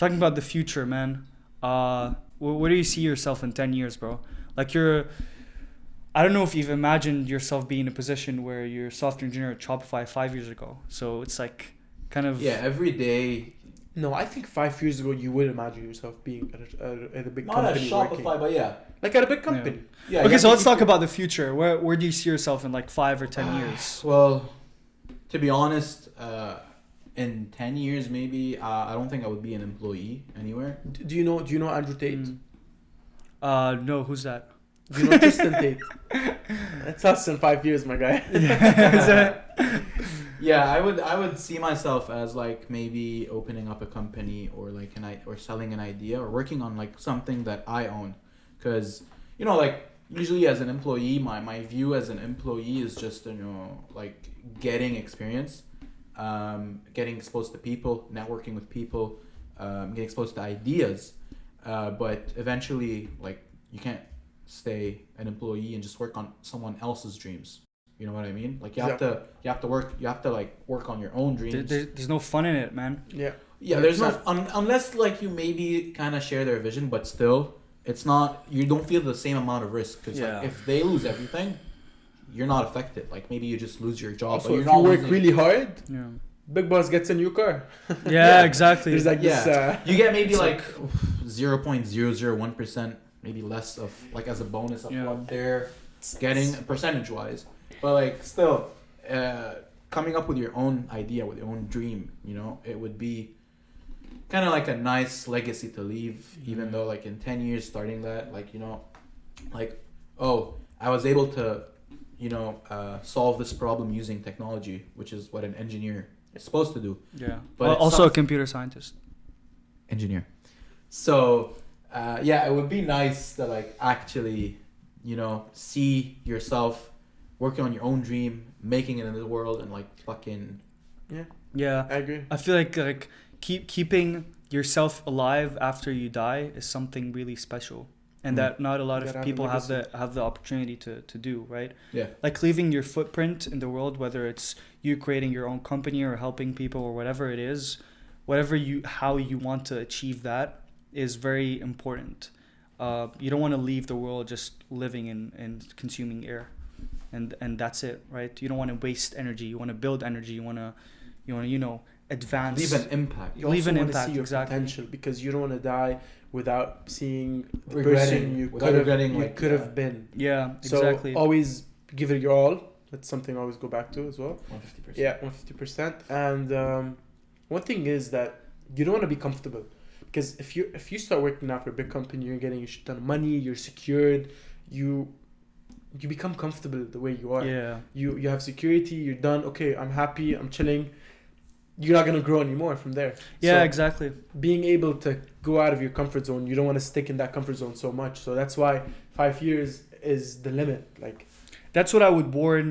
talking about the future, man. Where do you see yourself in 10 years, bro? Like I don't know if you've imagined yourself being in a position where you're a software engineer at Shopify 5 years ago. So it's like kind of... Yeah, every day. No, I think 5 years ago you would imagine yourself being at a big Not company at Shopify, working. but yeah. Like at a big company. Yeah. Okay, so let's talk about the future. Where do you see yourself in like 5 or 10 years? Well, to be honest, in 10 years maybe, I don't think I would be an employee anywhere. Do you know Andrew Tate? No, who's that? Do you know Tristan Tate? That's us in 5 years, my guy. Yeah, I would see myself as like maybe opening up a company or like or selling an idea or working on like something that I own, because like usually as an employee, my view as an employee is just like getting experience, getting exposed to people, networking with people, getting exposed to ideas, but eventually like you can't stay an employee and just work on someone else's dreams. You know what I mean? Like you have to work on your own dreams. There's no fun in it, man. Yeah, there's no unless like you maybe kind of share their vision, but still it's not, you don't feel the same amount of risk, because like if they lose everything, you're not affected. Like maybe you just lose your job, also, but you're if not you work losing. really hard, Yeah. Big boss gets a new car. Yeah, exactly. There's like this. You get maybe like 0.001%, maybe less of like as a bonus of what they're getting percentage wise. But like still, coming up with your own idea, with your own dream, it would be kind of like a nice legacy to leave. Even though like in 10 years starting that, like I was able to solve this problem using technology, which is what an engineer is supposed to do. Yeah. But also a computer scientist. Engineer. So it would be nice to like actually see yourself working on your own dream, making it in the world, and like fucking... Yeah, I agree. I feel like keeping yourself alive after you die is something really special, and that not a lot of people have the opportunity to do, right? Yeah. Like leaving your footprint in the world, whether it's you creating your own company or helping people or whatever it is, how you want to achieve that is very important. You don't want to leave the world just living and consuming air. And that's it, right? You don't want to waste energy. You want to build energy. You want to advance. Leave an impact. You also want to see your potential, because you don't want to die without seeing the person you could have been. Yeah, so exactly. So always give it your all. That's something I always go back to as well. 150%. Yeah, 150%. And one thing is that you don't want to be comfortable, because if you start working now for a big company, you're getting a shit ton of money, you're secured, you become comfortable the way you are. Yeah. You have security, you're done. Okay, I'm happy, I'm chilling. You're not going to grow anymore from there. Yeah, so exactly. Being able to go out of your comfort zone, you don't want to stick in that comfort zone so much. So that's why 5 years is the limit. Like, that's what I would warn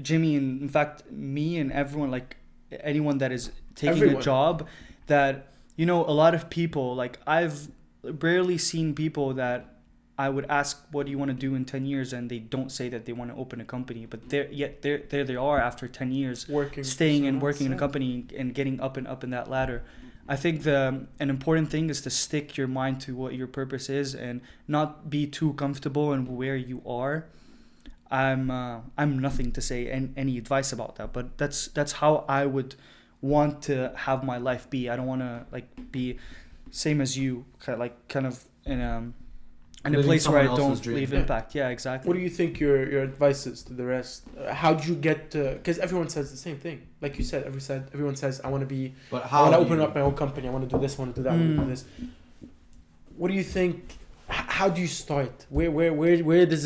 Jimmy, and in fact me and everyone, like anyone that is taking a job, that a lot of people, like I've rarely seen people that I would ask, what do you want to do in 10 years? And they don't say that they want to open a company, but there they are after 10 years staying and working in a company and getting up and up in that ladder. I think an important thing is to stick your mind to what your purpose is and not be too comfortable in where you are. I'm nothing to say any advice about that, but that's how I would want to have my life be. I don't want to like be same as you, kind of in a place where I don't leave impact. Yeah, exactly. What do you think your advice is to the rest? How do you get to... Because everyone says the same thing. Like you said, everyone says, I want to be... But I want to open up my own company. I want to do this, I want to do that, I want to do this. What do you think... How do you start? Where does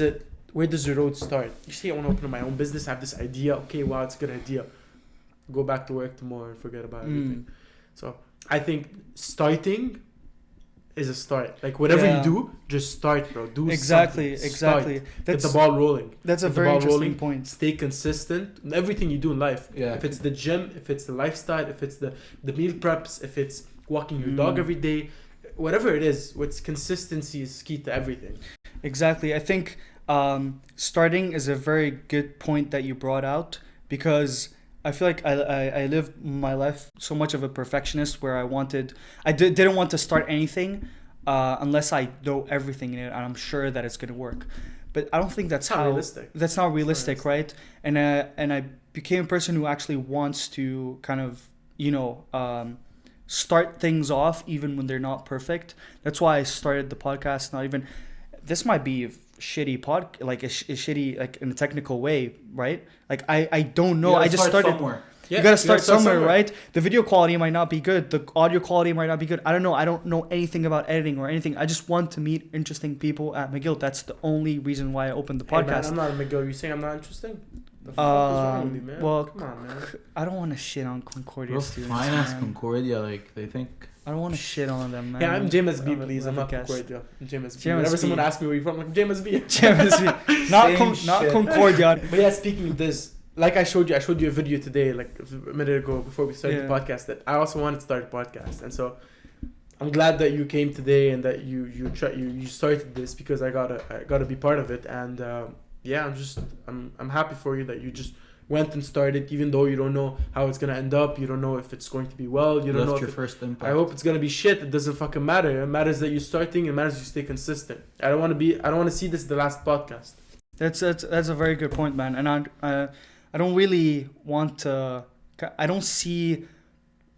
the road start? You say, I want to open up my own business. I have this idea. Okay, wow, it's a good idea. Go back to work tomorrow and forget about everything. So I think starting is a start. Like whatever you do, just start, bro. Do exactly. Get the ball rolling. That's a very interesting point. Stay consistent in everything you do in life. Yeah. If it's the gym, if it's the lifestyle, if it's the meal preps, if it's walking your dog every day, whatever it is, what's consistency is key to everything. Exactly. I think starting is a very good point that you brought out, because I feel like I lived my life so much of a perfectionist where didn't want to start anything unless I know everything in it and I'm sure that it's gonna work. But I don't think that's how realistic. That's not realistic, right? And I became a person who actually wants to kind of start things off even when they're not perfect. That's why I started the podcast. Not even this might be a shitty shitty like in a technical way, right? Like I don't know. I just started somewhere. Yeah, you gotta start somewhere, right? The video quality might not be good. The audio quality might not be good. I don't know. I don't know anything about editing or anything. I just want to meet interesting people at McGill. That's the only reason why I opened the podcast. Hey man, I'm not at McGill. You saying I'm not interesting? The fuck is wrong with you, man? Well, come on, man. I don't want to shit on Concordia students. Finance man. Concordia, like they think. I don't want to shit on them, man. Yeah, I'm James B, please. I'm not Concordia. I'm James B. Whenever someone asks me where you're from, I'm like James B. James B. Not Concordia. But yeah, speaking of this, like I showed you a video today, like a minute ago before we started the podcast, that I also wanted to start a podcast, and so I'm glad that you came today and that you started this because I gotta be part of it, and I'm happy for you that you just went and started, even though you don't know how it's gonna end up, you don't know if it's going to be well, you don't know. Your first impact. I hope it's gonna be shit. It doesn't fucking matter. It matters that you're starting. It matters you stay consistent. I don't want to see this the last podcast. That's a very good point, man. And I don't really want to. I don't see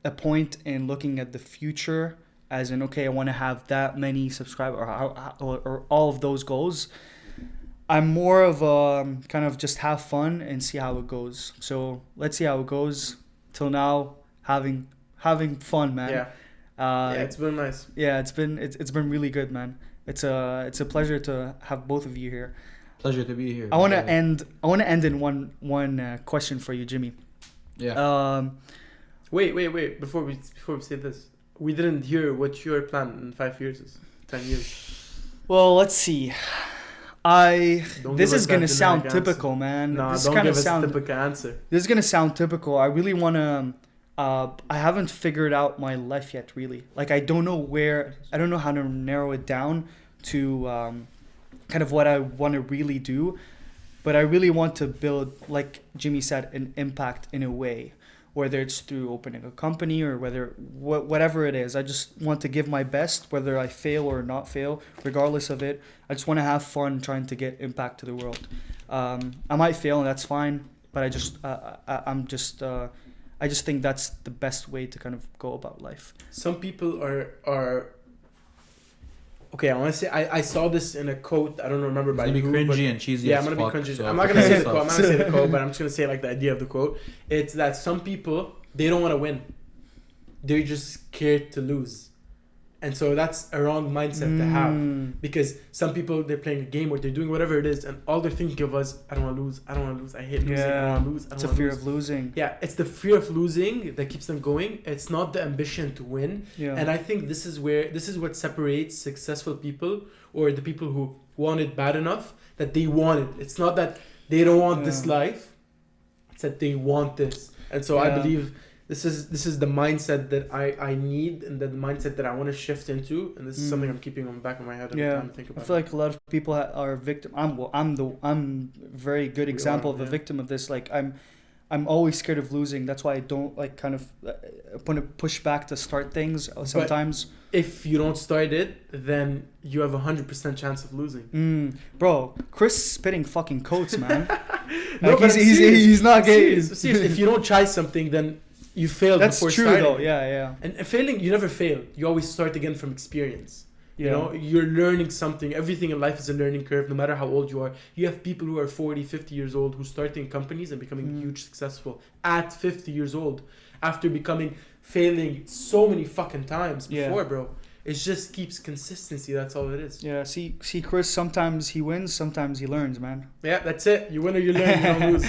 a point in looking at the future as in, okay, I want to have that many subscribers or all of those goals. I'm more of a kind of just have fun and see how it goes. So let's see how it goes. Till now, having fun, man. Yeah. It's been nice. Yeah, it's been really good, man. It's a pleasure to have both of you here. Pleasure to be here. I want to end in one question for you, Jimmy. Yeah. Wait. Before we say this, we didn't hear what your plan in 5 years is. 10 years. Well, let's see. This is gonna sound typical, man. No, this don't give us a typical answer. This is gonna sound typical. I really wanna. I haven't figured out my life yet, really. Like I don't know how to narrow it down to kind of what I want to really do, but I really want to build, like Jimmy said, an impact in a way. Whether it's through opening a company or whatever it is, I just want to give my best, whether I fail or not fail, regardless of it. I just want to have fun trying to get impact to the world. I might fail and that's fine, but I just think that's the best way to kind of go about life. Some people are okay, I want to say I saw this in a quote. I don't remember by who. It's gonna be cringy and cheesy. Yeah, I'm gonna be cringy. So I'm not gonna say the quote. I'm not gonna say the quote, but I'm just gonna say like the idea of the quote. It's that some people, they don't want to win. They're just scared to lose, and so that's a wrong mindset to have, because some people, they're playing a game or they're doing whatever it is, and all they're thinking of is, I don't want to lose. I don't want to lose. I hate losing. I don't want to lose. It's a fear of losing. Yeah, it's the fear of losing that keeps them going. It's not the ambition to win. Yeah. And I think this is what separates successful people or the people who want it bad enough that they want it. It's not that they don't want this life. It's that they want this. And so I believe this is the mindset that I need, and the mindset that I want to shift into, and this is something I'm keeping on the back of my head every time I think about it. I feel like a lot of people are victim. I'm very good example of a victim of this. Like I'm always scared of losing. That's why I don't like kind of want to push back to start things sometimes. But if you don't start it, then you have 100% chance of losing. Bro, Chris is spitting fucking quotes, man. No, like he's not gay. Serious. If you don't try something, then you failed. That's before true starting. though. Yeah. And failing, you never fail. You always start again from experience. Yeah. You know, you're learning something. Everything in life is a learning curve, no matter how old you are. You have people who are 40, 50 years old who starting companies and becoming huge successful at 50 years old after failing so many fucking times before, bro. It just keeps consistency. That's all it is. Yeah. See, Chris. Sometimes he wins. Sometimes he learns, man. Yeah, that's it. You win or you learn. You don't lose.